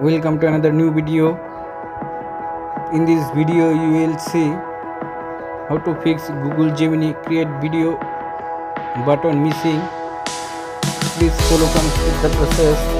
Welcome to another new video. In this video you will see how to fix Google Gemini create video button missing. Please follow and skip the process.